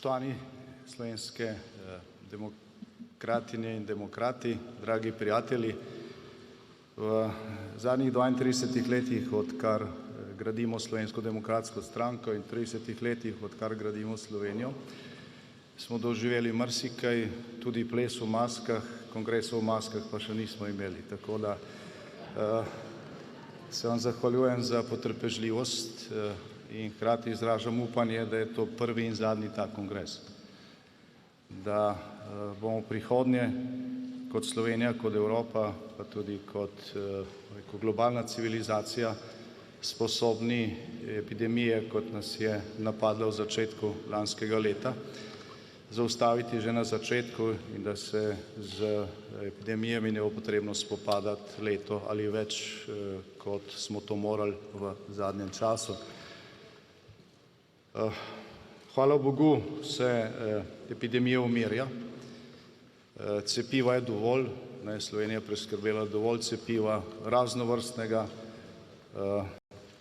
Spoštovani slovenske demokratinje in demokrati, dragi prijatelji, v zadnjih 32 letih, odkar gradimo Slovensko demokratsko stranko in 30 letih, odkar gradimo Slovenijo, smo doživeli marsikaj, tudi ples v maskah, kongresov v maskah pa še nismo imeli. Tako da se vam zahvaljujem za potrpežljivost in hkrati izražam upanje, da je to prvi in zadnji tak kongres. Da bomo v prihodnje kot Slovenija, kot Evropa, pa tudi kot globalna civilizacija sposobni epidemije, kot nas je napadla v začetku lanskega leta, zaustaviti že na začetku in da se z epidemijami ne bo potrebno spopadati leto ali več, kot smo to morali v zadnjem času. Hvala Bogu se epidemija umirja, cepiva je dovolj, Slovenija je preskrbela dovolj cepiva raznovrstnega,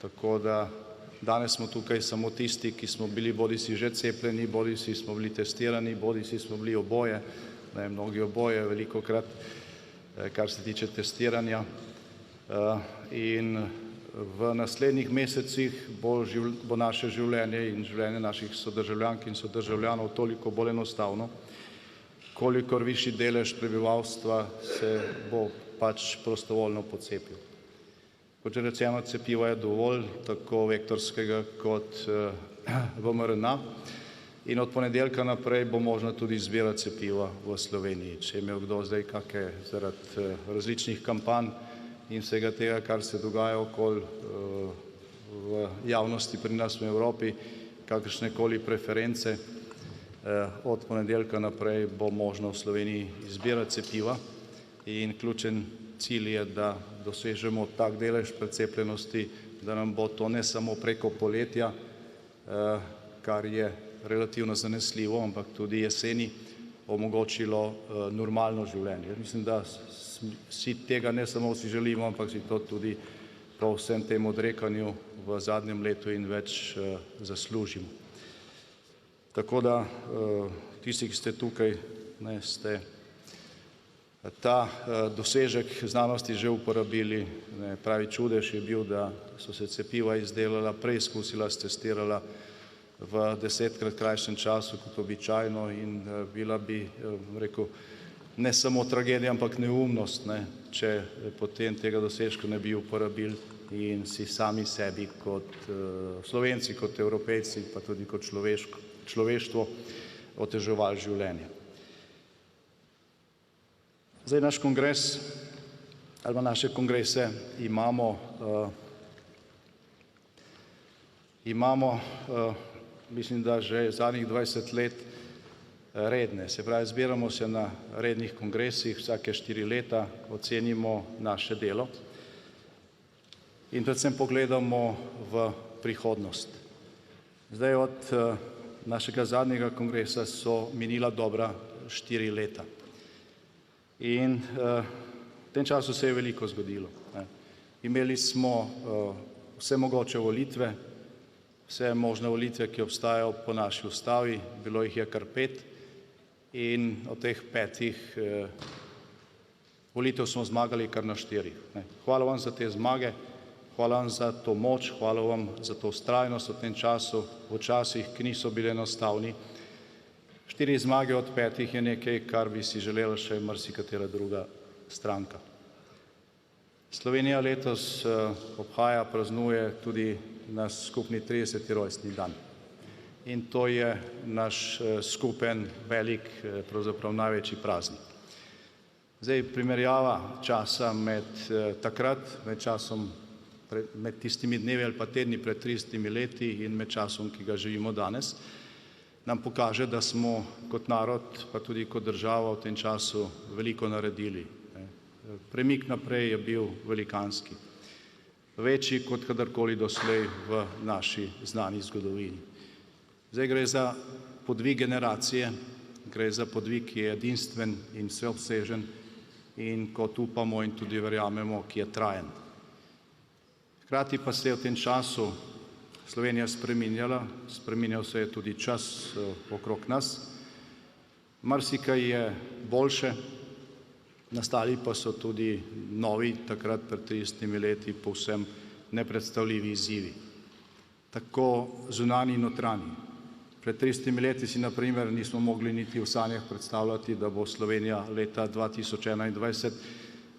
tako da danes smo tukaj samo tisti, ki smo bili bodisi že cepljeni, bodisi smo bili testirani, bodisi smo bili oboje, mnogi oboje, velikokrat, kar se tiče testiranja. In v naslednjih mesecih bo naše življenje in življenje naših sodržavljank in sodržavljanov toliko bolj enostavno, kolikor višji delež prebivalstva se bo pač prostovoljno pocepil. Kot že rečeno, cepiva je dovolj, tako vektorskega kot mRNA, in od ponedeljka naprej bo možno tudi izbira cepiva v Sloveniji. Če je imel kdo zdaj kakšne zaradi različnih kampanj in vsega tega, kar se dogaja okoli v javnosti pri nas v Evropi, kakršnekoli preference, od ponedeljka naprej bo možno v Sloveniji izbira cepiva in ključen cilj je, da dosežemo tak delež precepljenosti, da nam bo to ne samo preko poletja, kar je relativno zanesljivo, ampak tudi jeseni omogočilo normalno življenje. Mislim, da si tega ne samo vsi želimo, ampak si to tudi po vsem tem odrekanju v zadnjem letu in več zaslužimo. Tako da tisti, ki ste tukaj, ste ta dosežek znanosti že uporabili. Pravi čudež je bil, da so se cepiva izdelala, preizkusila, stestirala v 10-krat krajšem času kot običajno in bila bi, rekel, ne samo tragedija, ampak neumnost, če potem tega dosežka ne bi uporabili in si sami sebi kot Slovenci, kot Evropejci, pa tudi kot človeštvo oteževali življenje. Zdaj naš kongres ali naše kongrese imamo, mislim, da že zadnjih 20 let redne. Se pravi, zbiramo se na rednih kongresih, vsake 4 leta ocenimo naše delo in predvsem pogledamo v prihodnost. Zdaj od našega zadnjega kongresa so minila dobra 4 leta. In v tem času se je veliko zgodilo. Imeli smo vse mogoče volitve, vse možne volitve, ki obstajajo po naši ustavi, bilo jih je kar 5 in od teh 5 volitev smo zmagali kar na 4. Hvala vam za te zmage, hvala vam za to moč, hvala vam za to vztrajnost v tem času, v časih, ki niso bili enostavni. 4 zmage od 5 je nekaj, kar bi si želela še marsikatera druga stranka. Slovenija letos obhaja, praznuje tudi naš skupni 30. rojstni dan. In to je naš skupen, velik, pravzaprav največji praznik. Zdaj, primerjava časa med takrat, med tistimi dnevi ali pa tedni pred 30 leti in med časom, ki ga živimo danes, nam pokaže, da smo kot narod, pa tudi kot država v tem času veliko naredili. Premik naprej je bil velikanski, večji kot kadarkoli doslej v naši znani zgodovini. Zdaj gre za podvig generacije, gre za podvig, ki je edinstven in vseobsežen in kot upamo in tudi verjamemo, ki je trajen. Hkrati pa se je v tem času Slovenija spreminjala, spreminjal se je tudi čas okrog nas. Marsikaj je boljše, nastali pa so tudi novi, takrat pred 30 leti povsem nepredstavljivi izzivi. Tako zunanji in notranji. Pred 30 leti si na primer nismo mogli niti v sanjah predstavljati, da bo Slovenija leta 2021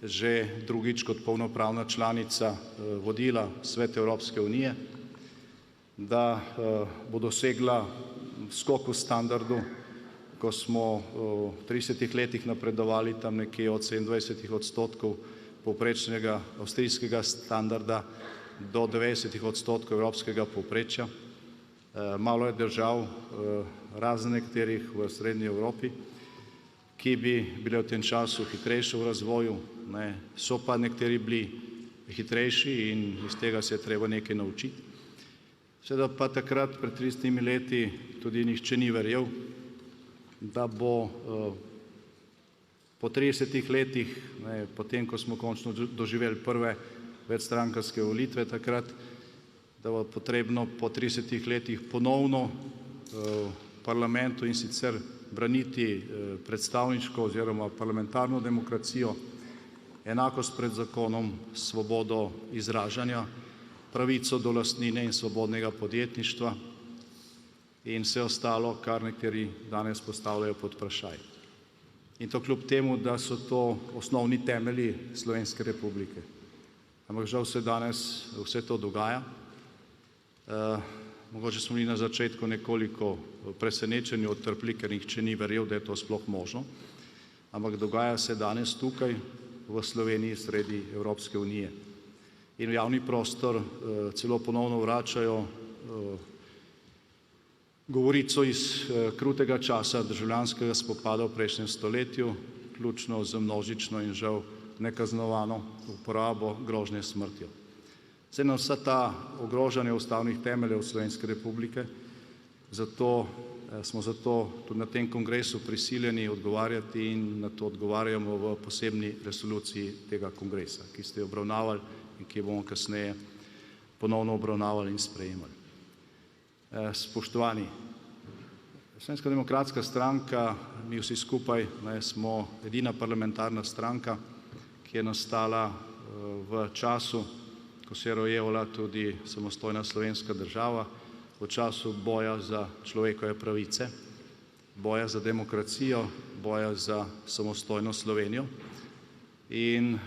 že drugič kot polnopravna članica vodila Svet Evropske unije, da bo dosegla skok v standardu, ko smo v 30 letih napredovali tam nekje od 27% povprečnega avstrijskega standarda do 90% evropskega povprečja. Malo je držav, razen nekaterih v srednji Evropi, ki bi bile v tem času hitrejše v razvoju, so pa nekateri bili hitrejši in iz tega se je treba nekaj naučiti. Seveda pa takrat, pred 30 leti, tudi nihče ni verjel, da bo po 30 letih, potem, ko smo končno doživeli prve večstrankarske volitve takrat, da bo potrebno po 30 letih ponovno v parlamentu in sicer braniti predstavniško oziroma parlamentarno demokracijo, enakost pred zakonom, svobodo izražanja, pravico do lastnine in svobodnega podjetništva in vse ostalo, kar nekateri danes postavljajo pod vprašaj. In to kljub temu, da so to osnovni temelji Slovenske republike. Ampak žal se danes vse to dogaja. Mogoče smo bili na začetku nekoliko presenečeni, otrpli, ker nihče ni verjel, da je to sploh možno. Ampak dogaja se danes tukaj v Sloveniji sredi Evropske unije. In v javni prostor celo ponovno vračajo govorico iz krutega časa državljanskega spopada v prejšnjem stoletju, vključno z množično in žal nekaznovano uporabo grožnje s smrtjo. Zdaj na vsa ta ogrožanja ustavnih temeljev Slovenske republike, smo zato tudi na tem kongresu prisiljeni odgovarjati in na to odgovarjamo v posebni resoluciji tega kongresa, ki ste jo obravnavali in ki jo bomo kasneje ponovno obravnavali in sprejemali. Spoštovani, Slovenska demokratska stranka, mi vsi skupaj smo edina parlamentarna stranka, ki je nastala v času, ko se je rojevala tudi samostojna slovenska država, v času boja za človekove pravice, boja za demokracijo, boja za samostojno Slovenijo. In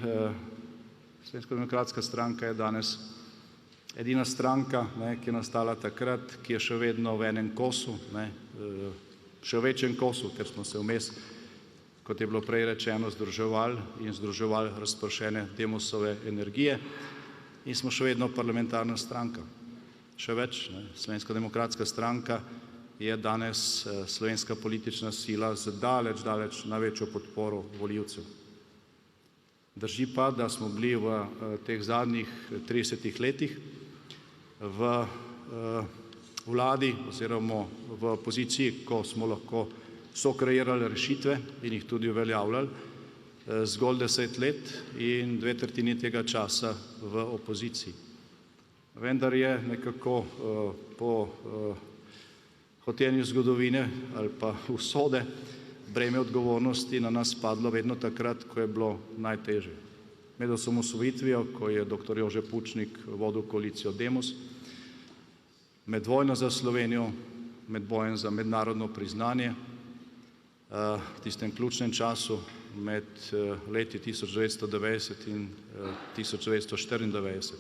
Slovenska demokratska stranka je danes edina stranka, ki je nastala takrat, ki je še vedno v enem kosu, še večjem kosu, ker smo se vmes, kot je bilo prej rečeno, združevali razpršene Demosove energije in smo še vedno parlamentarna stranka. Še več, Slovenska demokratska stranka je danes slovenska politična sila z daleč največjo podporo volivcev. Drži pa, da smo bili v teh zadnjih 30 letih v vladi oziroma v opoziciji, ko smo lahko sokreirali rešitve in jih tudi uveljavljali, zgolj 10 let in 2/3 tega časa v opoziciji. Vendar je nekako po hotenju zgodovine ali pa usode breme odgovornosti na nas padlo vedno takrat, ko je bilo najtežje. Med osamosvojitvijo, ko je dr. Jože Pučnik vodil koalicijo Demos, med vojno za Slovenijo, med bojem za mednarodno priznanje, v tistem ključnem času med leti 1990 in 1994.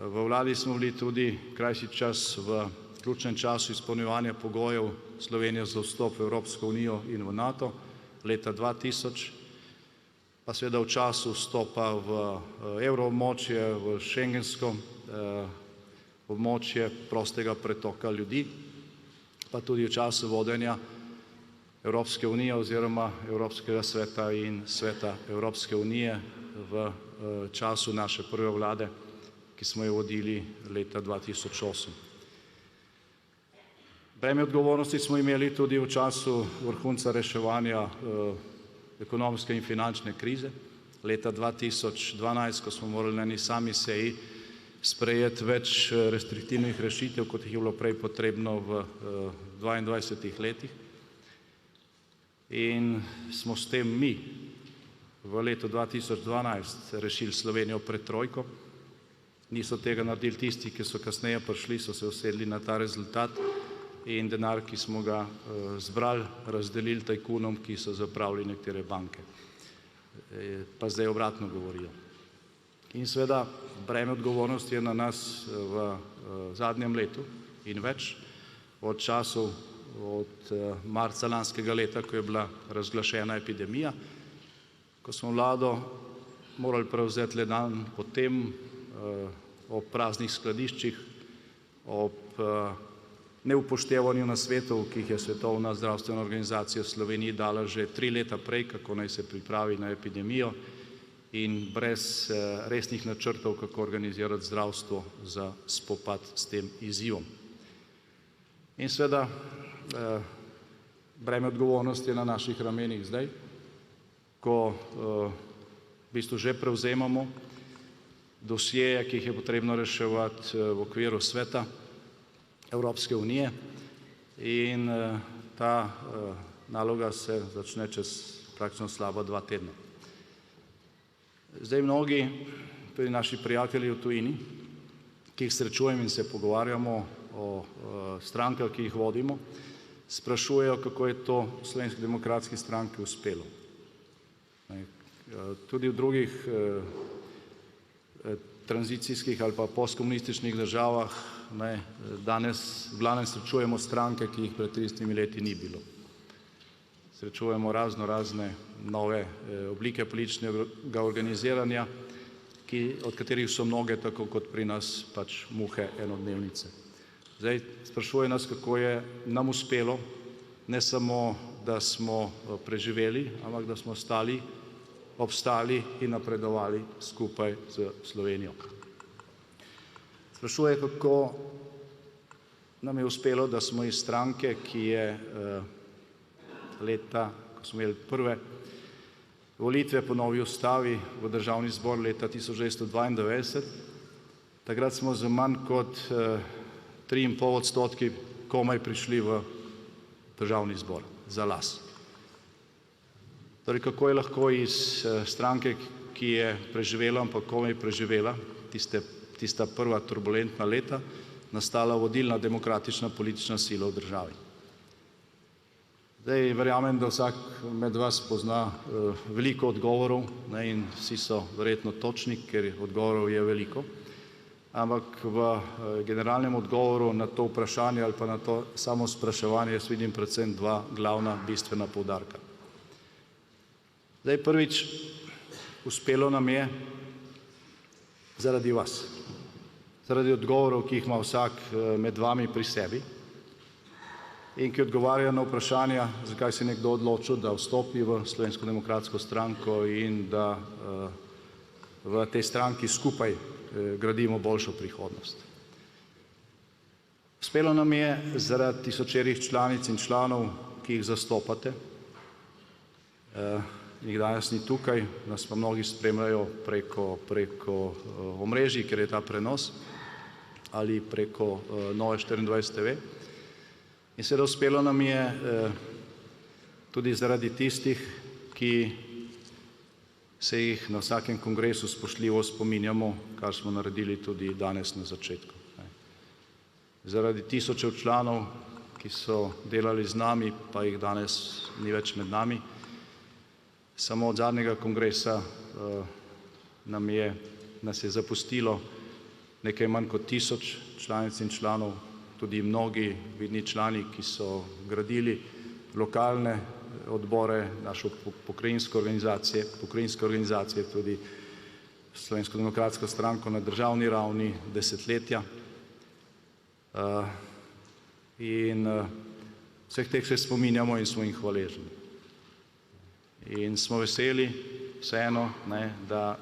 V vladi smo bili tudi krajši čas v ključnem času izpolnjevanja pogojev Slovenije za vstop v Evropsko unijo in v NATO leta 2000, pa seveda v času vstopa v evroobmočje, v šengensko območje prostega pretoka ljudi, pa tudi v času vodenja Evropske unije oziroma Evropskega sveta in Sveta Evropske unije v času naše prve vlade, ki smo jo vodili leta 2008. Breme odgovornosti smo imeli tudi v času vrhunca reševanja ekonomske in finančne krize. Leta 2012, ko smo morali na eni sami seji sprejeti več restriktivnih rešitev, kot jih je bilo prej potrebno v 22 letih. In smo s tem mi v letu 2012 rešili Slovenijo pred trojko. Niso tega naredili tisti, ki so kasneje prišli, so se usedli na ta rezultat in denar, ki smo ga zbrali, razdelili tajkunom, ki so zapravili nekatere banke. Pa zdaj obratno govorijo. In seveda breme odgovornosti je na nas v zadnjem letu in več, od časov od marca lanskega leta, ko je bila razglašena epidemija, ko smo vlado morali prevzeti le dan potem, ob praznih skladiščih, ob neupoštevanju nasvetov, ki jih je Svetovna zdravstvena organizacija v Sloveniji dala že 3 leta prej, kako naj se pripravi na epidemijo, in brez resnih načrtov, kako organizirati zdravstvo za spopad s tem izzivom. In seveda breme odgovornosti je na naših ramenih zdaj, ko v bistvu že prevzemamo dosjeje, ki jih je potrebno reševati v okviru Sveta Evropske unije, in ta naloga se začne čez praktično slaba 2 tedna. Zdaj mnogi, tudi naši prijatelji v tujini, ki jih srečujem in se pogovarjamo o strankah, ki jih vodimo, sprašujejo, kako je to Slovenski demokratski stranki uspelo. Tudi v drugih tranzicijskih ali pa postkomunističnih državah danes v glavnem srečujemo stranke, ki jih pred 30 leti ni bilo. Srečujemo razne nove oblike političnega organiziranja, od katerih so mnoge, tako kot pri nas, pač muhe enodnevnice. Zdaj sprašuje nas, kako je nam uspelo, ne samo, da smo preživeli, ampak da smo obstali in napredovali skupaj z Slovenijo. Sprašuje, kako nam je uspelo, da smo iz stranke, ki je leta, ko smo imeli prve volitve po novi ustavi v Državni zbor leta 1992, takrat smo z manj kot 3,5% komaj prišli v Državni zbor za las. Torej, kako je lahko iz stranke, ki je preživela, ampak komaj preživela tista prva turbulentna leta, nastala vodilna demokratična politična sila v državi. Zdaj verjamem, da vsak med vas pozna veliko odgovorov in vsi so verjetno točni, ker odgovorov je veliko, ampak v generalnem odgovoru na to vprašanje ali pa na to samo spraševanje jaz vidim predvsem 2 glavna bistvena poudarka. Zdaj prvič, uspelo nam je zaradi vas, zaradi odgovorov, ki jih ima vsak med vami pri sebi in ki odgovarjajo na vprašanja, zakaj se je nekdo odločil, da vstopi v Slovensko demokratsko stranko in da v tej stranki skupaj gradimo boljšo prihodnost. Uspelo nam je zaradi tisočerih članic in članov, ki jih zastopate. Njih danes ni tukaj, nas pa mnogi spremljajo preko omrežij, ker je ta prenos, ali preko Nove24 TV. In seveda uspelo nam je tudi zaradi tistih, ki se jih na vsakem kongresu spoštljivo spominjamo, kar smo naredili tudi danes na začetku. Zaradi tisočev članov, ki so delali z nami, pa jih danes ni več med nami. Samo od zadnjega kongresa nas je zapustilo nekaj manj kot 1000 članic in članov, tudi mnogi vidni člani, ki so gradili lokalne odbore, našo pokrajinske organizacije, tudi Slovensko demokratsko stranko na državni ravni desetletja. In vseh teh se spominjamo in smo jim hvaležni. In smo veseli vseeno, da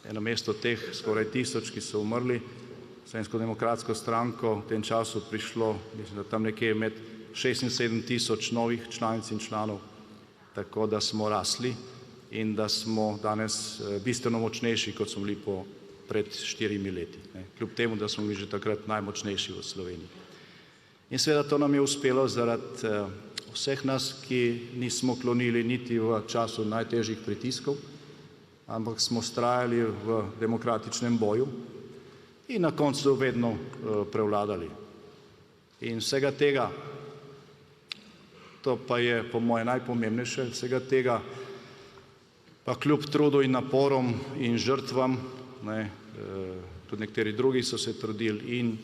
je namesto teh skoraj 1000, ki so umrli, Slovensko demokratsko stranko v tem času prišlo, mislim, da tam nekje med 6 in 7 tisoč novih članic in članov, tako da smo rasli in da smo danes bistveno močnejši, kot smo bili po pred 4 leti, kljub temu, da smo bili že takrat najmočnejši v Sloveniji. In seveda to nam je uspelo zaradi vseh nas, ki nismo klonili niti v času najtežjih pritiskov, ampak smo vztrajali v demokratičnem boju in na koncu vedno prevladali. In vsega tega, to pa je po moje najpomembnejše, vsega tega pa kljub trudu in naporom in žrtvam, tudi nekateri drugi so se trudili in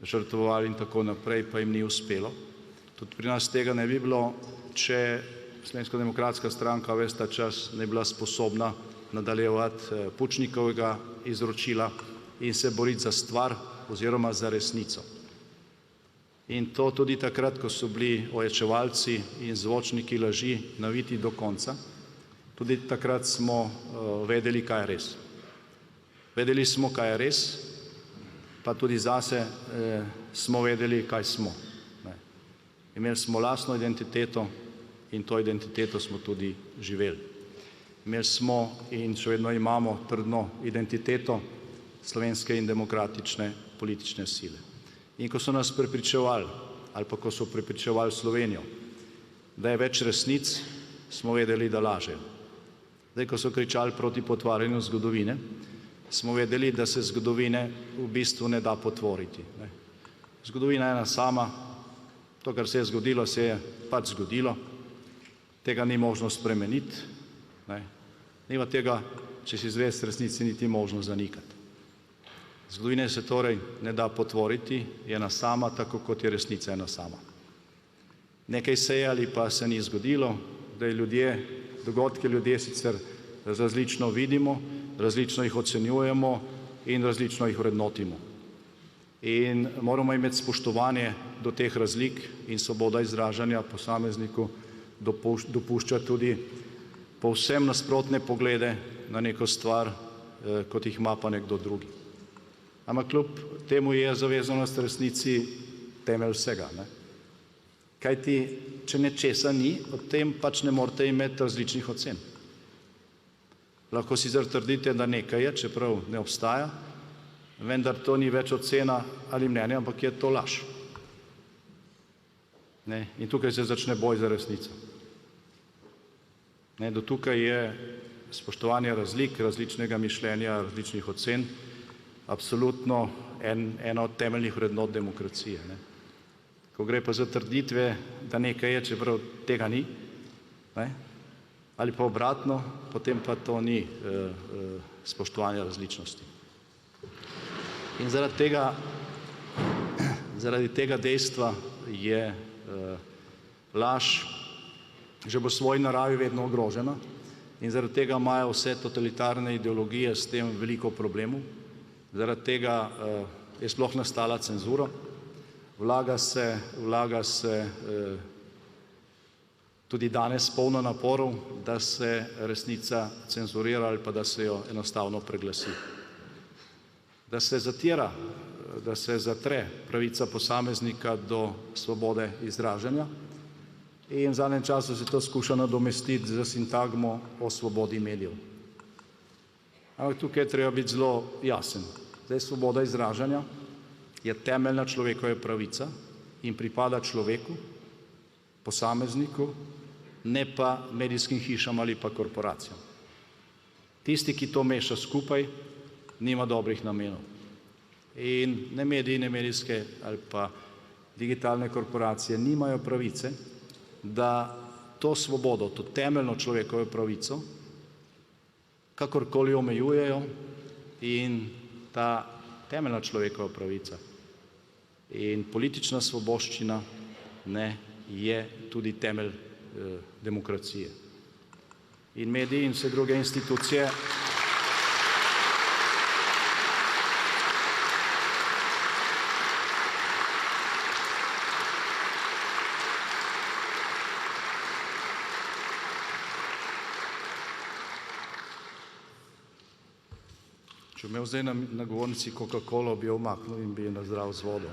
žrtvovali in tako naprej, pa jim ni uspelo. Tudi pri nas tega ne bi bilo, če Slovenska demokratska stranka ves ta čas ne bila sposobna nadaljevati Pučnikovega izročila in se boriti za stvar oziroma za resnico. In to tudi takrat, ko so bili ojačevalci in zvočniki laži naviti do konca, tudi takrat smo vedeli, kaj je res. Vedeli smo, kaj je res, pa tudi zase smo vedeli, kaj smo. Imeli smo lastno identiteto in to identiteto smo tudi živeli. Imeli smo in še vedno imamo trdno identiteto slovenske in demokratične politične sile. In ko so nas prepričevali, ali pa ko so prepričevali Slovenijo, da je več resnic, smo vedeli, da lažejo. Zdaj, ko so kričali proti potvarjanju zgodovine, smo vedeli, da se zgodovine v bistvu ne da potvoriti. Zgodovina je ena sama, to, kar se je zgodilo, se je pač zgodilo, tega ni možno spremeniti, nima tega, če si zvest resnici, niti možno zanikati. Zgodovine se torej ne da potvoriti, je ena sama, tako kot je resnica ena sama. Nekaj se je ali pa se ni zgodilo, da je dogodke ljudje sicer različno vidimo, različno jih ocenjujemo in različno jih vrednotimo. In moramo imeti spoštovanje do teh razlik in svoboda izražanja posamezniku dopušča tudi povsem nasprotne poglede na neko stvar, kot jih ima pa nekdo drugi. Ampak kljub temu je zavezanost resnici temelj vsega. Kajti, če nečesa ni, o tem pač ne morete imeti različnih ocen. Lahko sicer trdite, da nekaj je, čeprav ne obstaja, vendar to ni več ocena ali mnenje, ampak je to laž. In tukaj se začne boj za resnico. Do tukaj je spoštovanje razlik, različnega mišljenja, različnih ocen, absolutno ena od temeljnih vrednot demokracije. Ko gre pa za trditve, da nekaj je, čeprav tega ni, ali pa obratno, potem pa to ni spoštovanje različnosti. In zaradi tega dejstva je laž že v svoji naravi vedno ogrožena in zaradi tega imajo vse totalitarne ideologije s tem veliko problemov, zaradi tega je sploh nastala cenzura. Vlaga se tudi danes polno naporov, da se resnica cenzurira ali pa da se jo enostavno preglasi. Da se zatira, da se zatre pravica posameznika do svobode izražanja in v zadnjem času se to skuša nadomestiti z sintagmo o svobodi medijev. Ampak tukaj je treba biti zelo jasen. Zdaj, svoboda izražanja je temeljna človekova pravica in pripada človeku, posamezniku, ne pa medijskim hišam ali pa korporacijam. Tisti, ki to meša skupaj, nima dobrih namenov. In ne mediji, ne medijske ali pa digitalne korporacije nimajo pravice, da to svobodo, to temeljno človekovo pravico, kakorkoli omejujejo in ta temeljna človekova pravica in politična svoboščina je tudi temelj demokracije. In mediji in vse druge institucije Če imel zdaj na govornici Coca-Colo, bi jo umaknil in bi jo nazdravil z vodo.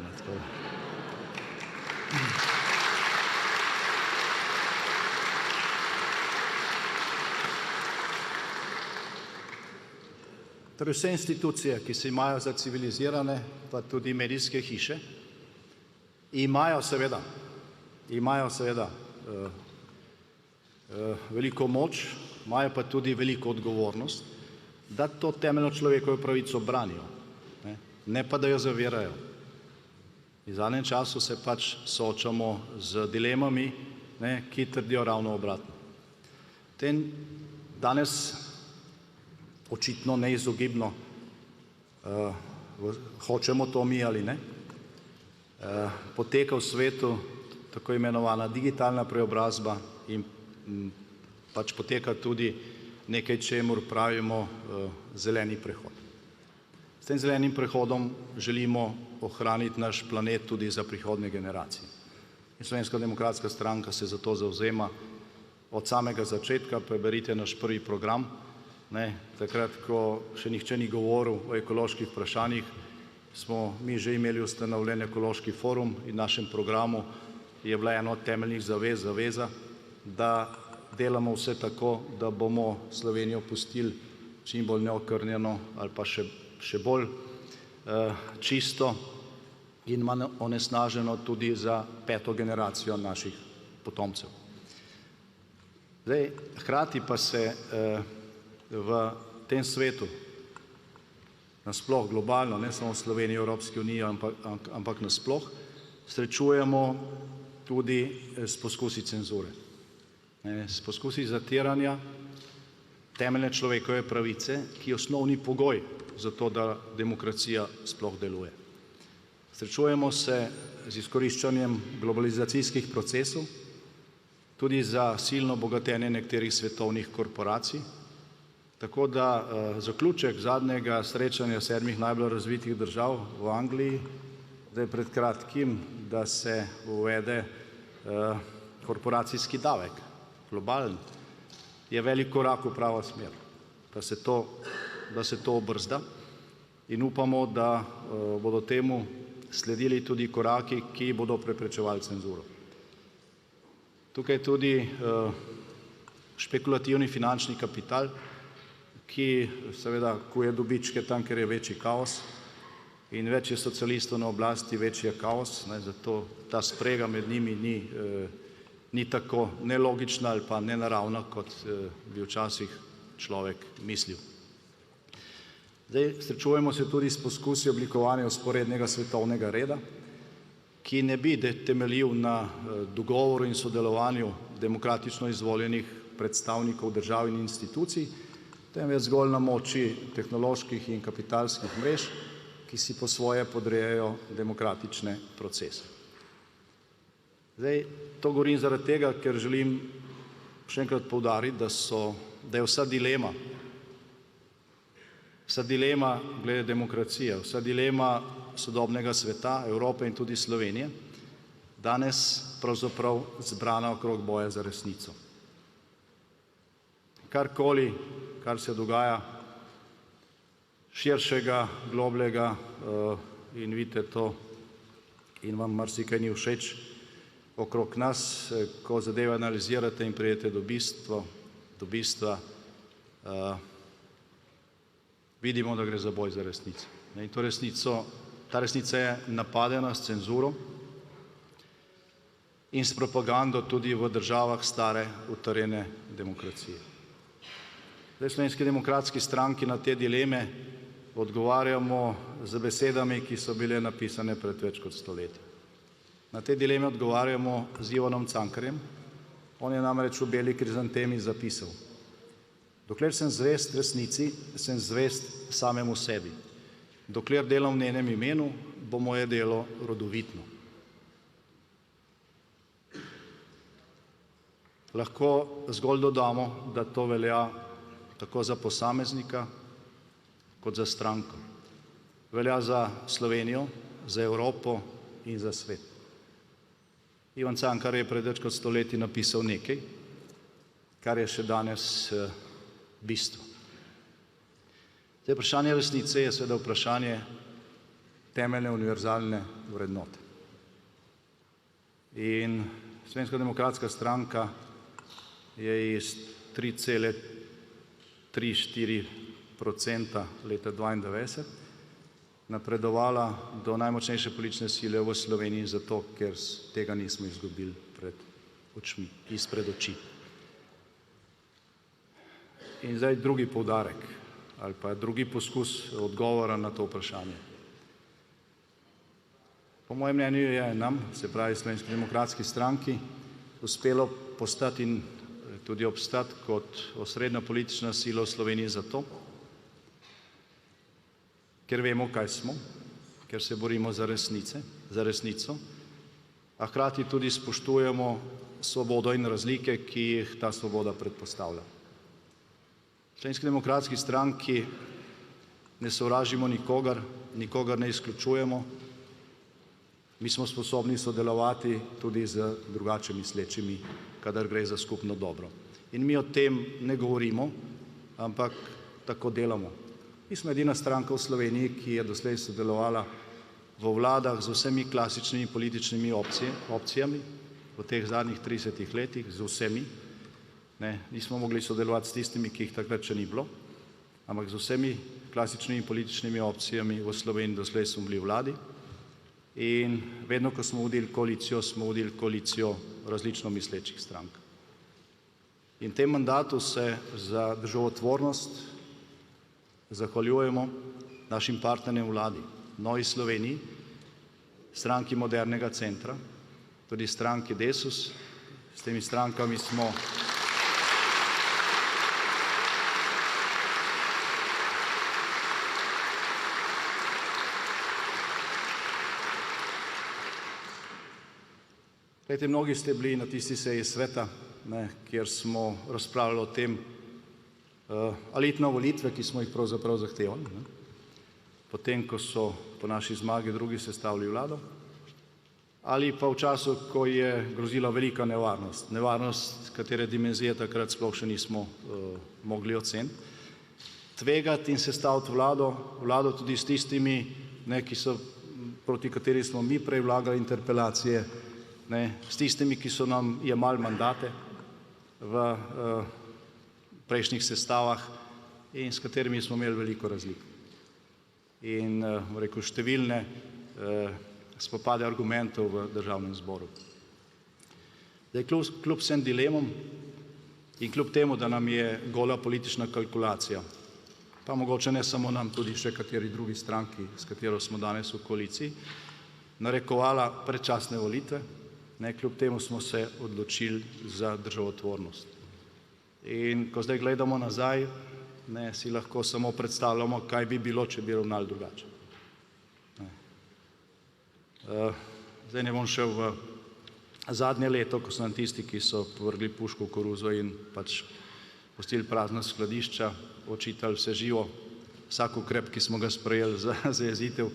Torej vse institucije, ki se imajo za civilizirane, pa tudi medijske hiše, imajo seveda veliko moč, imajo pa tudi veliko odgovornost, da to temeljno človekovo pravico branijo, ne pa da jo zavirajo. In v zadnjem času se pač soočamo z dilemami, ki trdijo ravno obratno. Danes očitno neizogibno, hočemo to mi ali ne, poteka v svetu tako imenovana digitalna preobrazba in pač poteka tudi nekaj, čemur pravimo zeleni prehod. S tem zelenim prehodom želimo ohraniti naš planet tudi za prihodnje generacije. In Slovenska demokratska stranka se za to zavzema od samega začetka. Preberite naš prvi program. Takrat, ko še nihče ni govoril o ekoloških vprašanjih, smo mi že imeli ustanovljen ekološki forum in v našem programu je bila ena od temeljnih zaveza, da delamo vse tako, da bomo Slovenijo pustili čim bolj neokrnjeno ali pa še bolj čisto in manj onesnaženo tudi za 5. generacijo naših potomcev. Hkrati pa se v tem svetu, nasploh globalno, ne samo v Sloveniji, Evropski uniji, ampak nasploh, srečujemo tudi s poskusi cenzure, s poskusi zatiranja temeljne človekove pravice, ki je osnovni pogoj za to, da demokracija sploh deluje. Srečujemo se z izkoriščanjem globalizacijskih procesov, tudi za silno bogatenje nekaterih svetovnih korporacij, tako da zaključek zadnjega srečanja 7 najbolj razvitih držav v Angliji, da je pred kratkim, da se uvede korporacijski davek, globalen, je velik korak v pravo smer, da se to obrzda in upamo, da bodo temu sledili tudi koraki, ki bodo preprečevali cenzuro. Tukaj je tudi špekulativni finančni kapital, ki seveda kuje dobičke tam, kjer je večji kaos, in več je socialistov na oblasti, večji je kaos, zato ta sprega med njimi ni tako nelogična ali pa nenaravna, kot bi včasih človek mislil. Srečujemo se tudi s poskusi oblikovanja vzporednega svetovnega reda, ki ne bi temeljil na dogovoru in sodelovanju demokratično izvoljenih predstavnikov držav in institucij, temveč zgolj na moči tehnoloških in kapitalskih mrež, ki si po svoje podrejajo demokratične procese. To govorim zaradi tega, ker želim še enkrat poudariti, da je vsa dilema glede demokracije, vsa dilema sodobnega sveta, Evrope in tudi Slovenije, danes pravzaprav zbrana okrog boja za resnico. Karkoli, kar se dogaja širšega, globljega, in vidite to in vam marsikaj ni všeč okrog nas, ko zadeve analizirate in pridete do bistva, vidimo, da gre za boj za resnico. In ta resnica je napadena s cenzuro in s propagando tudi v državah stare, utrjene demokracije. V Slovenski demokratski stranki na te dileme odgovarjamo z besedami, ki so bile napisane pred več kot stoletjem. Na te dileme odgovarjamo z Ivanom Cankarjem. On je namreč v Beli krizantemi zapisal: dokler sem zvest resnici, sem zvest samemu sebi. Dokler delam v njenem imenu, bo moje delo rodovitno. Lahko zgolj dodamo, da to velja tako za posameznika kot za stranko. Velja za Slovenijo, za Evropo in za svet. Ivan Cankar je pred več kot stoletji napisal nekaj, kar je še danes bistvo. Vprašanje resnice je seveda vprašanje temeljne univerzalne vrednote. In Slovenska demokratska stranka je iz 3,34% leta 1992, napredovala do najmočnejše politične sile v Sloveniji zato, ker tega nismo izgubili izpred oči. In zdaj drugi poudarek ali pa drugi poskus odgovora na to vprašanje. Po mojem mnenju je nam, se pravi Slovenski demokratski stranki, uspelo postati in tudi obstati kot osrednja politična sila v Sloveniji zato, ker vemo, kaj smo, ker se borimo za resnico, a hkrati tudi spoštujemo svobodo in razlike, ki jih ta svoboda predpostavlja. V Slovenski demokratski stranki ne sovražimo nikogar ne izključujemo, mi smo sposobni sodelovati tudi z drugače mislečimi, kadar gre za skupno dobro. In mi o tem ne govorimo, ampak tako delamo. Mi smo edina stranka v Sloveniji, ki je doslej sodelovala v vladah z vsemi klasičnimi političnimi opcijami v teh zadnjih 30 letih, z vsemi. Nismo mogli sodelovati s tistimi, ki jih takrat še ni bilo, ampak z vsemi klasičnimi političnimi opcijami v Sloveniji doslej smo bili v vladi. In vedno, ko smo vodili koalicijo različno mislečih strank. In v tem mandatu se za državotvornost zahvaljujemo našim partnerjem v vladi, Novi Sloveniji, Stranki modernega centra, tudi stranki Desus. S temi strankami smo mnogi ste bili na tisti seji sveta, kjer smo razpravljali o tem, ali iti na volitve, ki smo jih pravzaprav zahtevali, potem, ko so po naši zmagi drugi sestavili vlado, ali pa v času, ko je grozila velika nevarnost, katere dimenzije takrat sploh še nismo mogli oceniti, tvegati in sestaviti vlado tudi s tistimi, proti kateri smo mi prej vlagali interpelacije, s tistimi, ki so nam jemali mandate v prejšnjih sestavah in s katerimi smo imeli veliko razlik. In številne spopade argumentov v državnem zboru. Kljub vsem dilemam in kljub temu, da nam je gola politična kalkulacija, pa mogoče ne samo nam, tudi še kateri drugi stranki, s katero smo danes v koaliciji, narekovala predčasne volitve, kljub temu smo se odločili za državotvornost. In ko zdaj gledamo nazaj, si lahko samo predstavljamo, kaj bi bilo, če bi ravnali drugače. Zdaj ne bom šel v zadnje leto, ko so nam tisti, ki so povrgli puško v koruzo in pač pustili prazna skladišča, očitali vse živo, vsak ukrep, ki smo ga sprejeli za zajezitev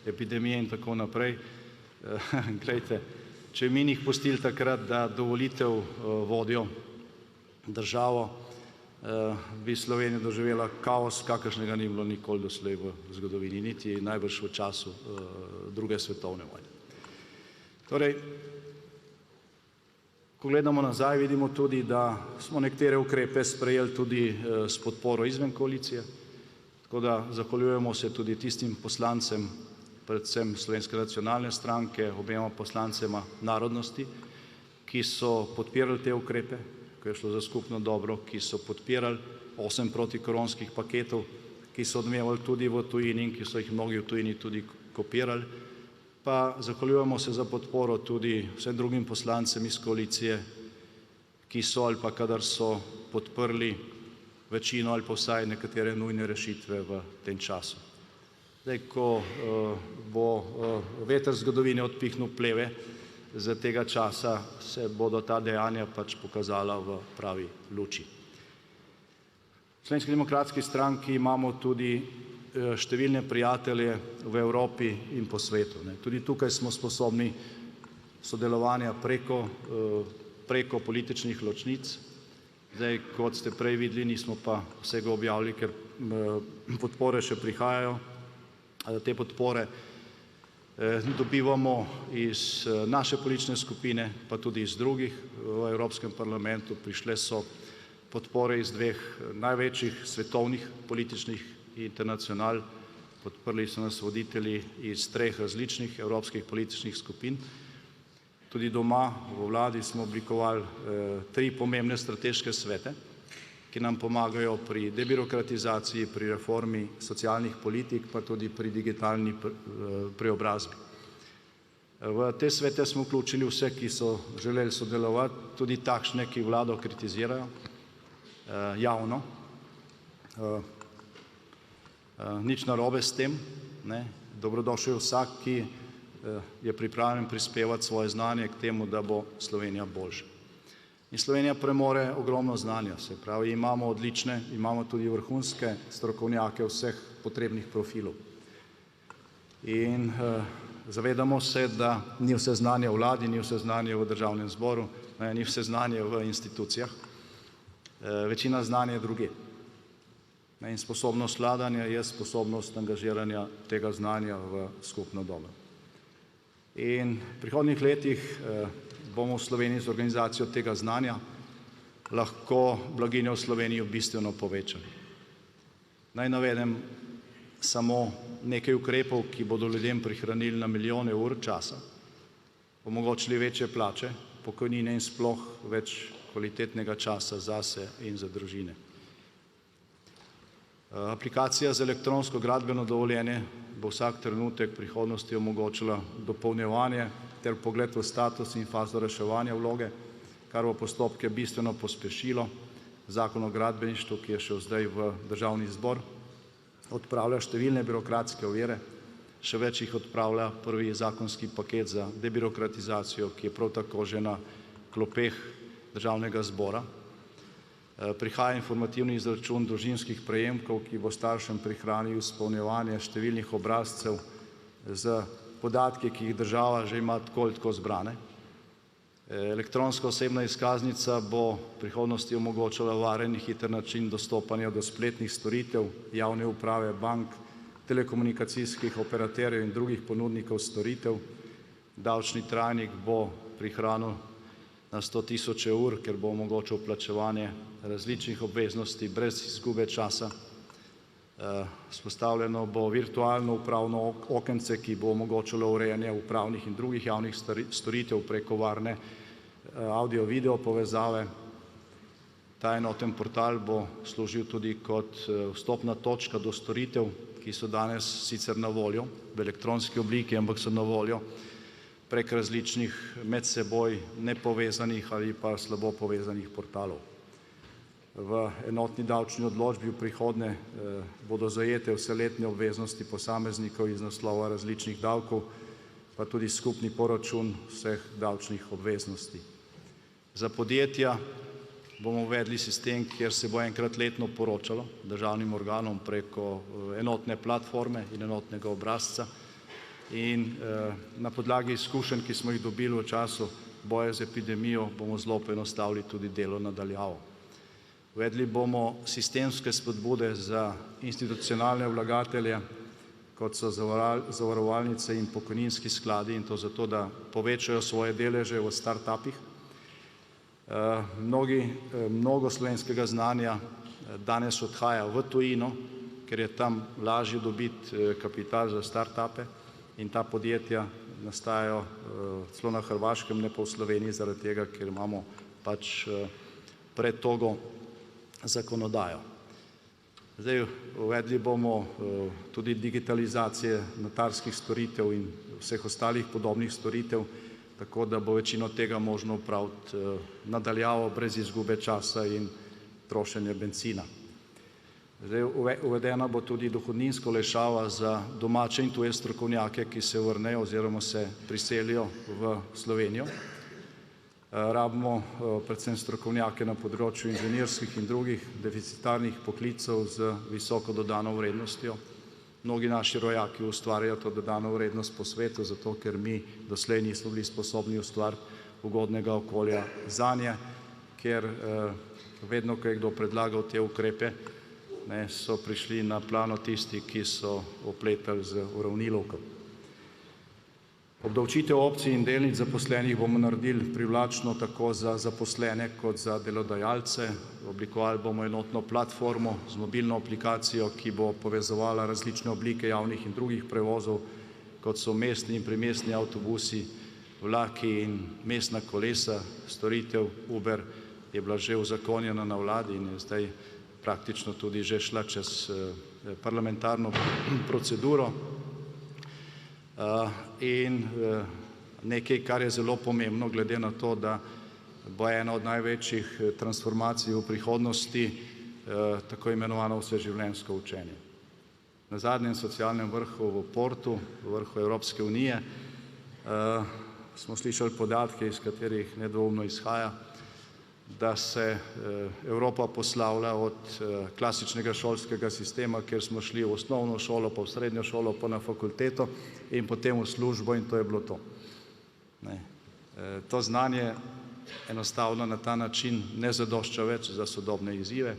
epidemije in tako naprej. Glejte, če bi mi njih pustili takrat, da do volitev vodijo državo, bi Slovenija doživela kaos, kakršnega ni bilo nikoli doslej v zgodovini, niti najbrž v času druge svetovne vojne. Torej, ko gledamo nazaj, vidimo tudi, da smo nekatere ukrepe sprejeli tudi s podporo izven koalicije, tako da zahvaljujemo se tudi tistim poslancem, predvsem Slovenske nacionalne stranke, obema poslancema narodnosti, ki so podpirali te ukrepe, ko je šlo za skupno dobro, ki so podpirali 8 protikoronskih paketov, ki so odmevali tudi v tujini in ki so jih mnogi v tujini tudi kopirali. Pa zahvaljujemo se za podporo tudi vsem drugim poslancem iz koalicije, ki so ali pa kadar so podprli večino ali pa vsaj nekatere nujne rešitve v tem času. Zdaj, ko bo veter zgodovine odpihnil pleve za tega časa, se bodo ta dejanja pač pokazala v pravi luči. V Slovenski demokratski stranki imamo tudi številne prijatelje v Evropi in po svetu. Tudi tukaj smo sposobni sodelovanja preko političnih ločnic. Zdaj, kot ste prej videli, nismo pa vsega objavili, ker podpore še prihajajo. Te podpore dobivamo iz naše politične skupine, pa tudi iz drugih v Evropskem parlamentu. Prišle so podpore iz dveh največjih svetovnih političnih internacional. Podprli so nas voditelji iz 3 različnih evropskih političnih skupin. Tudi doma v vladi smo oblikovali 3 pomembne strateške svete, ki nam pomagajo pri debirokratizaciji, pri reformi socialnih politik, pa tudi pri digitalni preobrazbi. V te svete smo vključili vse, ki so želeli sodelovati, tudi takšne, ki vlado kritizirajo javno. Nič narobe s tem, dobrodošel je vsak, ki je pripravljen prispevati svoje znanje k temu, da bo Slovenija boljša. In Slovenija premore ogromno znanja, se pravi, imamo tudi vrhunske strokovnjake vseh potrebnih profilov. In zavedamo se, da ni vse znanje v vladi, ni vse znanje v državnem zboru, ni vse znanje v institucijah, večina znanja je drugje. In sposobnost vladanja je sposobnost angažiranja tega znanja v skupno dobro. In v prihodnjih letih bomo v Sloveniji z organizacijo tega znanja lahko blaginjo v Sloveniji bistveno povečali. Naj navedem samo nekaj ukrepov, ki bodo ljudem prihranili na milijone ur časa, omogočili večje plače, pokojnine in sploh več kvalitetnega časa zase in za družine. Aplikacija za elektronsko gradbeno dovoljenje bo vsak trenutek prihodnosti omogočila dopolnjevanje ter vpogled v status in fazo reševanja vloge, kar bo postopke bistveno pospešilo. Zakon o gradbeništvu, ki je šel zdaj v državni zbor, odpravlja številne birokratske ovire, še več jih odpravlja prvi zakonski paket za debirokratizacijo, ki je prav tako že na klopeh državnega zbora. Prihaja informativni izračun družinskih prejemkov, ki bo staršem prihranil izpolnjevanje številnih obrazcev z podatki, ki jih država že ima tako ali tako zbrane. Elektronska osebna izkaznica bo v prihodnosti omogočala varen in hiter način dostopanja do spletnih storitev javne uprave, bank, telekomunikacijskih operaterjev in drugih ponudnikov storitev. Davčni trajnik bo prihranil na 100.000 ur, ker bo omogočal plačevanje različnih obveznosti brez izgube časa. Vzpostavljeno bo virtualno upravno okence, ki bo omogočalo urejanje upravnih in drugih javnih storitev preko varne audio-video povezave. Ta enoten portal bo služil tudi kot vstopna točka do storitev, ki so danes sicer na voljo v elektronski obliki, ampak so na voljo prek različnih med seboj nepovezanih ali pa slabo povezanih portalov. V enotni davčni odločbi v prihodnje bodo zajete vse letne obveznosti posameznikov iz naslova različnih davkov, pa tudi skupni poračun vseh davčnih obveznosti. Za podjetja bomo uvedli sistem, kjer se bo enkrat letno poročalo državnim organom preko enotne platforme in enotnega obrazca. In na podlagi izkušenj, ki smo jih dobili v času boja z epidemijo, bomo zelo poenostavili tudi delo na daljavo. Uvedli bomo sistemske spodbude za institucionalne vlagatelje, kot so zavarovalnice in pokojninski skladi, in to zato, da povečajo svoje deleže v startupih. Mnogo slovenskega znanja danes odhaja v tujino, ker je tam lažje dobiti kapital za startupe. In ta podjetja nastajajo celo na Hrvaškem, ne pa v Sloveniji, zaradi tega, ker imamo pač pretogo zakonodajo. Zdaj, uvedli bomo tudi digitalizacije notarskih storitev in vseh ostalih podobnih storitev, tako da bo večino tega možno opraviti na daljavo, brez izgube časa in trošenja bencina. Zdaj, uvedena bo tudi dohodninska olajšava za domače in tuje strokovnjake, ki se vrnejo oziroma se priselijo v Slovenijo. Rabimo predvsem strokovnjake na področju inženirskih in drugih deficitarnih poklicev z visoko dodano vrednostjo. Mnogi naši rojaki ustvarjajo to dodano vrednost po svetu, zato ker mi doslej nismo bili sposobni ustvariti ugodnega okolja zanje, ker vedno, ko je kdo predlagal te ukrepe, so prišli na plano tisti, ki so opletali z uravnilovko. Obdavčitev opcij in delnic zaposlenih bomo naredili privlačno tako za zaposlene kot za delodajalce. Oblikovali bomo enotno platformo z mobilno aplikacijo, ki bo povezovala različne oblike javnih in drugih prevozov, kot so mestni in primestni avtobusi, vlaki in mestna kolesa. Storitev Uber je bila že uzakonjena na vladi in je zdaj praktično tudi že šla čez parlamentarno proceduro. In nekaj, kar je zelo pomembno, glede na to, da bo ena od največjih transformacij v prihodnosti tako imenovano vseživljenjsko učenje. Na zadnjem socialnem vrhu v Portu, vrhu Evropske unije, smo slišali podatke, iz katerih nedvoumno izhaja, da se Evropa poslavlja od klasičnega šolskega sistema, kjer smo šli v osnovno šolo, pa v srednjo šolo, pa na fakulteto in potem v službo in to je bilo to. To znanje enostavno na ta način ne zadošča več za sodobne izzive.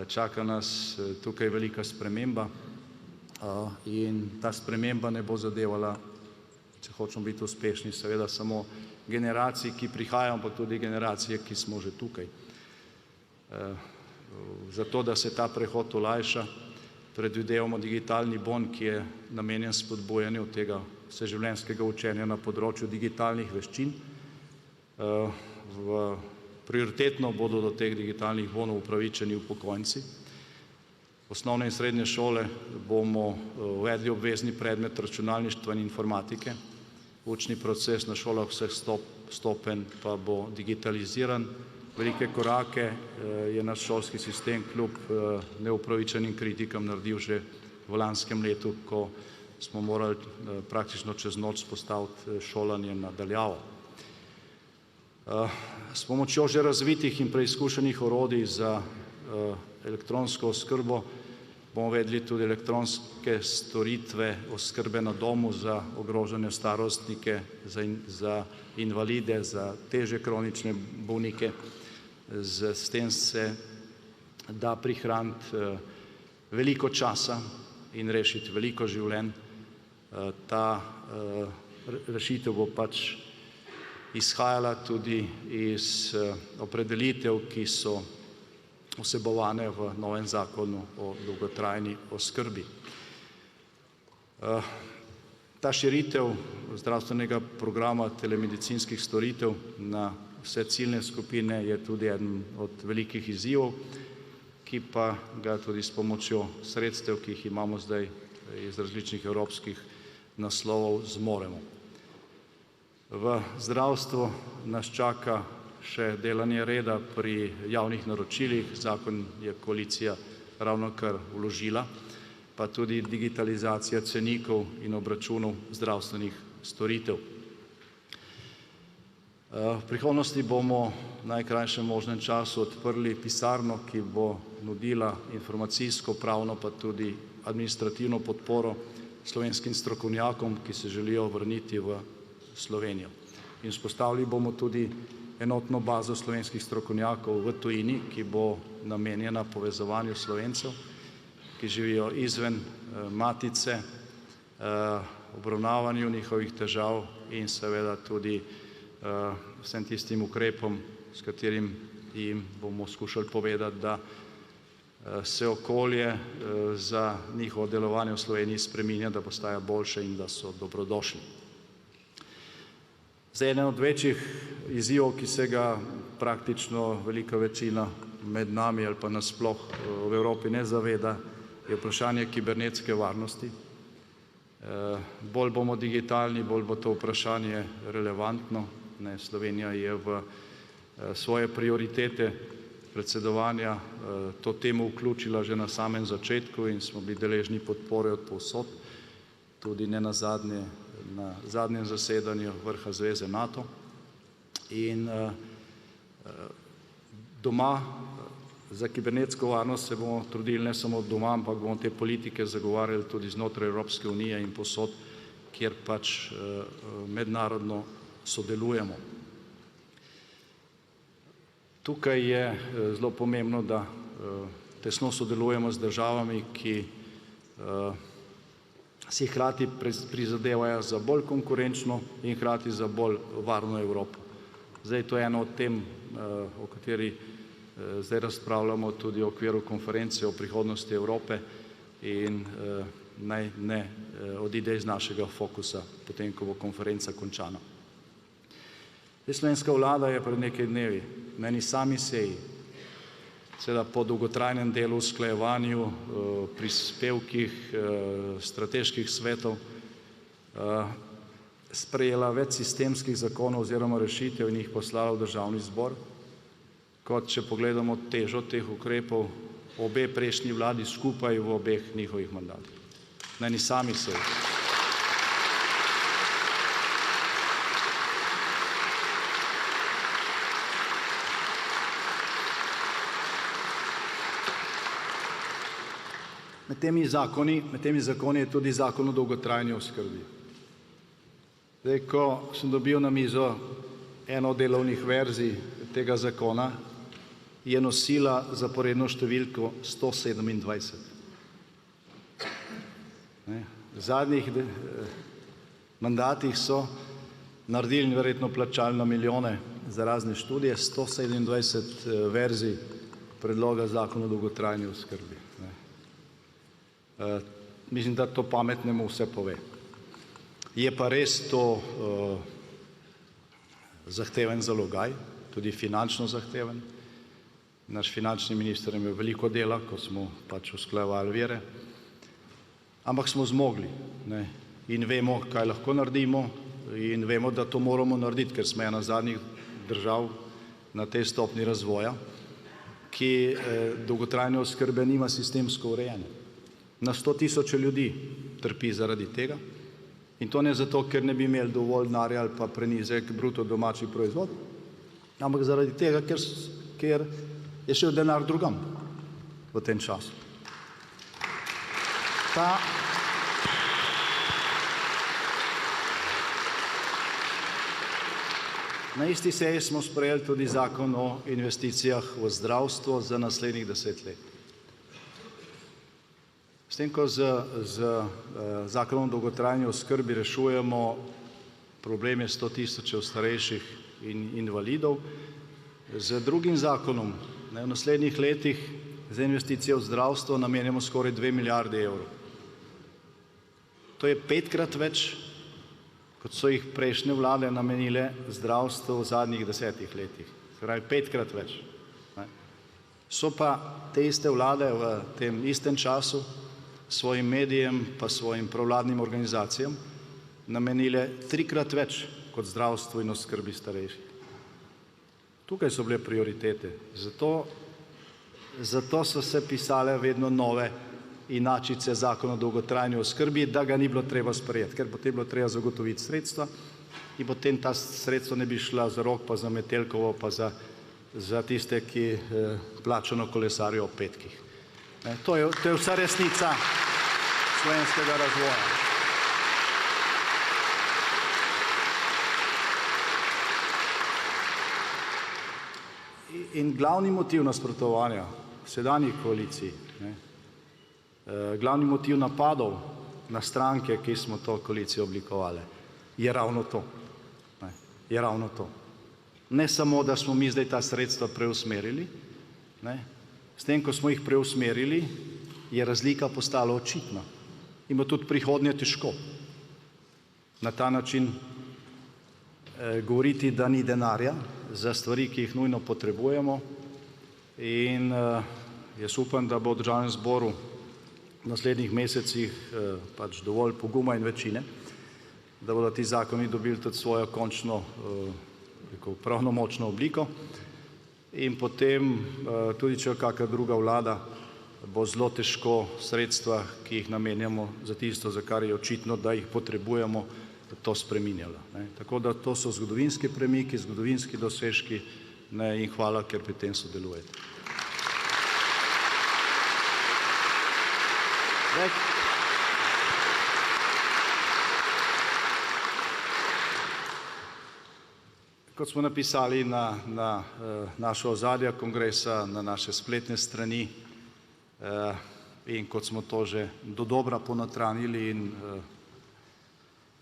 Čaka nas tukaj velika sprememba in ta sprememba ne bo zadevala, če hočemo biti uspešni, seveda samo generacij, ki prihajajo, ampak tudi generacije, ki smo že tukaj. Zato, da se ta prehod olajša, predvidevamo digitalni bon, ki je namenjen spodbujanju tega vseživljenjskega učenja na področju digitalnih veščin. Prioritetno bodo do teh digitalnih bonov upravičeni upokojenci. Osnovne in srednje šole bomo uvedli obvezni predmet računalništva in informatike. Učni proces na šolah vseh stopenj pa bo digitaliziran. Velike korake je naš šolski sistem kljub neupravičenim kritikam naredil že v lanskem letu, ko smo morali praktično čez noč vzpostaviti šolanje na daljavo. S pomočjo že razvitih in preizkušenih orodij za elektronsko oskrbo bomo uvedli tudi elektronske storitve oskrbe na domu za ogrožene starostnike, za invalide, za težje kronične bolnike. S tem se da prihraniti veliko časa in rešiti veliko življenj. Ta rešitev bo pač izhajala tudi iz opredelitev, ki so vsebovane v novem zakonu o dolgotrajni oskrbi. Ta širitev zdravstvenega programa telemedicinskih storitev na vse ciljne skupine je tudi eden od velikih izzivov, ki pa ga tudi s pomočjo sredstev, ki jih imamo zdaj iz različnih evropskih naslovov, zmoremo. V zdravstvu nas čaka še delanje reda pri javnih naročilih. Zakon je koalicija ravnokar vložila, pa tudi digitalizacija cenikov in obračunov zdravstvenih storitev. V prihodnosti bomo v najkrajšem možnem času odprli pisarno, ki bo nudila informacijsko, pravno pa tudi administrativno podporo slovenskim strokovnjakom, ki se želijo vrniti v Slovenijo. In vzpostavili bomo tudi enotno bazo slovenskih strokovnjakov v tujini, ki bo namenjena povezovanju Slovencev, ki živijo izven matice, obravnavanju njihovih težav in seveda tudi vsem tistim ukrepom, s katerim jim bomo skušali povedati, da se okolje za njihovo delovanje v Sloveniji spreminja, da postaja boljše in da so dobrodošli. Zdaj, eden od večjih izzivov, ki se ga praktično velika večina med nami ali pa nasploh v Evropi ne zaveda, je vprašanje kibernetske varnosti. Bolj bomo digitalni, bolj bo to vprašanje relevantno. Slovenija je v svoje prioritete predsedovanja to temo vključila že na samem začetku in smo bili deležni podpore od povsod, tudi nenazadnje na zadnjem zasedanju vrha zveze NATO. In doma za kibernetsko varnost se bomo trudili ne samo doma, ampak bomo te politike zagovarjali tudi znotraj Evropske unije in povsod, kjer pač mednarodno sodelujemo. Tukaj je zelo pomembno, da tesno sodelujemo z državami, ki si hkrati prizadevajo za bolj konkurenčno in hkrati za bolj varno Evropo. Zdaj, to je eno od tem, o kateri zdaj razpravljamo tudi v okviru konference o prihodnosti Evrope in naj ne odide iz našega fokusa, potem, ko bo konferenca končana. Slovenska vlada je pred nekaj dnevi na eni sami seji, seveda po dolgotrajnem delu, usklajevanju, prispevkih, strateških svetov, sprejela več sistemskih zakonov oziroma rešitev in jih poslala v Državni zbor, kot če pogledamo težo teh ukrepov, obe prejšnji vladi skupaj v obeh njihovih mandatih. Na eni sami seji. Med temi zakoni je tudi zakon o dolgotrajni oskrbi. Zdaj, ko sem dobil na mizo eno od delovnih verzij tega zakona, je nosila zaporedno številko 127. V zadnjih mandatih so naredili in verjetno plačali na milijone za razne študije, 127 verzij predloga zakona o dolgotrajni oskrbi. Mislim, da to pametnemu vse pove. Je pa res to zahteven zalogaj, tudi finančno zahteven. Naš finančni minister je imel veliko dela, ko smo pač usklajevali vire, ampak smo zmogli, ne, in vemo, kaj lahko naredimo, in vemo, da to moramo narediti, ker smo ena zadnjih držav na tej stopni razvoja, ki dolgotrajne oskrbe nima sistemsko urejene. Na 100.000 ljudi trpi zaradi tega, in to ne zato, ker ne bi imeli dovolj denarja ali pa prenizek bruto domači proizvod, ampak zaradi tega, ker je šel denar drugam v tem času. Na isti seji smo sprejeli tudi zakon o investicijah v zdravstvo za naslednjih 10 let. S tem, ko z zakonom o dolgotrajni oskrbi rešujemo probleme 100.000 starejših in invalidov, z drugim zakonom v naslednjih letih za investicije v zdravstvo namenjamo skoraj 2 milijardi evrov. To je 5-krat več, kot so jih prejšnje vlade namenile zdravstvu v zadnjih 10 letih. Se pravi, 5-krat več. So pa te iste vlade v tem istem času svojim medijem pa svojim provladnim organizacijam namenile 3-krat več kot zdravstvu in oskrbi starejših. Tukaj so bile prioritete. Zato so se pisale vedno nove inačice zakona o dolgotrajni oskrbi, da ga ni bilo treba sprejeti, ker potem je bilo treba zagotoviti sredstva in potem ta sredstva ne bi šla za Rok pa za Metelkovo pa za tiste, ki plačano kolesarijo ob petkih. To je vsa resnica slovenskega razvoja. In glavni motiv nasprotovanja sedanji koaliciji, glavni motiv napadov na stranke, ki smo to koalicijo oblikovali, je ravno to. Je ravno to. Ne samo, da smo mi zdaj ta sredstva preusmerili, s tem, ko smo jih preusmerili, je razlika postala očitna in bo tudi prihodnje težko na ta način govoriti, da ni denarja za stvari, ki jih nujno potrebujemo, in jaz upam, da bo v Državnem zboru v naslednjih mesecih pač dovolj poguma in večine, da bodo ti zakoni dobili tudi svojo končno pravnomočno obliko in potem tudi, če kakšna druga vlada, bo zelo težko sredstva, ki jih namenjamo za tisto, za kar je očitno, da jih potrebujemo, to spreminjala. Tako da to so zgodovinski premiki, zgodovinski dosežki in hvala, ker pri tem sodelujete. Kot smo napisali na naša ozadja kongresa, na naše spletne strani in kot smo to že dodobra ponotranjili in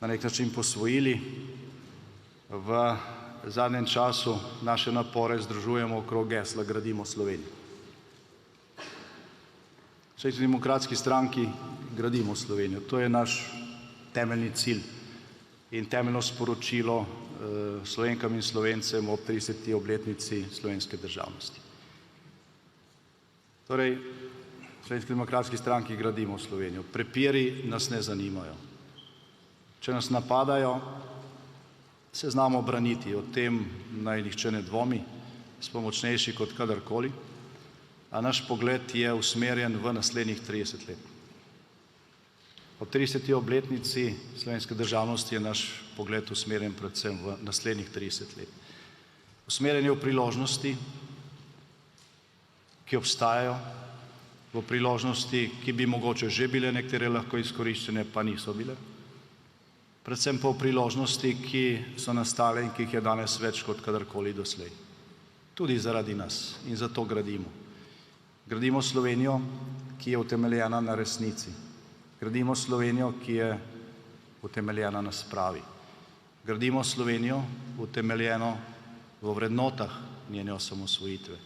na nek način posvojili, v zadnjem času naše napore združujemo okrog gesla Gradimo Slovenijo. V Slovenski demokratski stranki gradimo Slovenijo. To je naš temeljni cilj in temeljno sporočilo Slovenkam in Slovencem ob 30. obletnici slovenske državnosti. Torej, v Slovenski demokratski stranki gradimo Slovenijo. Prepiri nas ne zanimajo. Če nas napadajo, se znamo braniti, o tem naj nihče ne dvomi, smo močnejši kot kadarkoli, a naš pogled je usmerjen v naslednjih 30 let. Ob 30. obletnici slovenske državnosti je naš pogled usmerjen predvsem v naslednjih 30 let. Usmerjen je v priložnosti, ki obstajajo, v priložnosti, ki bi mogoče že bile nekatere lahko izkoriščene, pa niso bile. Predvsem pa v priložnosti, ki so nastale in ki jih je danes več kot kadarkoli doslej. Tudi zaradi nas in zato gradimo. Gradimo Slovenijo, ki je utemeljena na resnici. Gradimo Slovenijo, ki je utemeljena na spravi. Gradimo Slovenijo, utemeljeno v vrednotah njene osamosvojitve.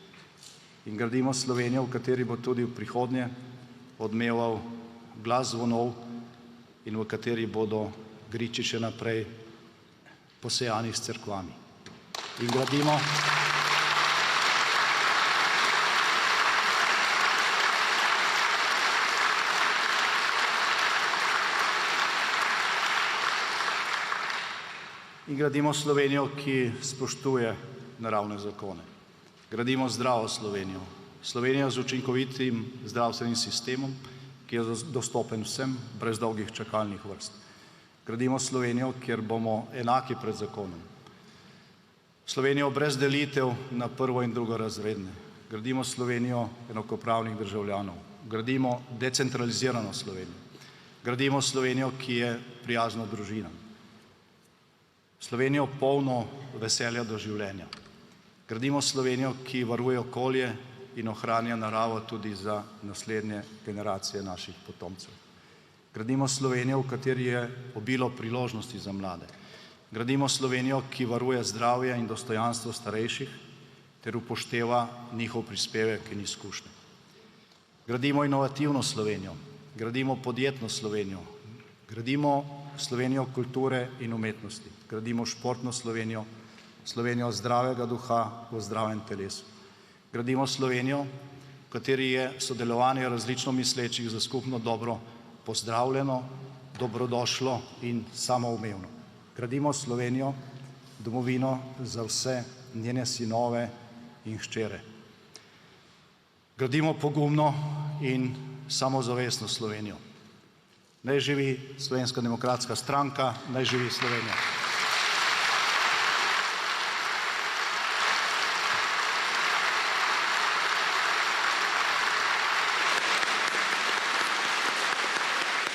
In gradimo Slovenijo, v kateri bo tudi v prihodnje odmeval glas zvonov in v kateri bodo griči še naprej posejani s cerkvami. In gradimo Slovenijo, ki spoštuje naravne zakone. Gradimo zdravo Slovenijo. Slovenijo z učinkovitim zdravstvenim sistemom, ki je dostopen vsem, brez dolgih čakalnih vrst. Gradimo Slovenijo, kjer bomo enaki pred zakonom. Slovenijo brez delitev na prvo- in drugorazredne. Gradimo Slovenijo enakopravnih državljanov. Gradimo decentralizirano Slovenijo. Gradimo Slovenijo, ki je prijazna družinam. Slovenijo polno veselja do življenja. Gradimo Slovenijo, ki varuje okolje in ohranja naravo tudi za naslednje generacije naših potomcev. Gradimo Slovenijo, v kateri je obilo priložnosti za mlade. Gradimo Slovenijo, ki varuje zdravje in dostojanstvo starejših ter upošteva njihov prispevek in izkušnje. Gradimo inovativno Slovenijo. Gradimo podjetno Slovenijo. Gradimo Slovenijo kulture in umetnosti. Gradimo športno Slovenijo, Slovenijo zdravega duha v zdravem telesu. Gradimo Slovenijo, v kateri je sodelovanje različno mislečih za skupno dobro pozdravljeno, dobrodošlo in samoumevno. Gradimo Slovenijo, domovino za vse njene sinove in hčere. Gradimo pogumno in samozavestno Slovenijo. Naj živi Slovenska demokratska stranka, naj živi Slovenija.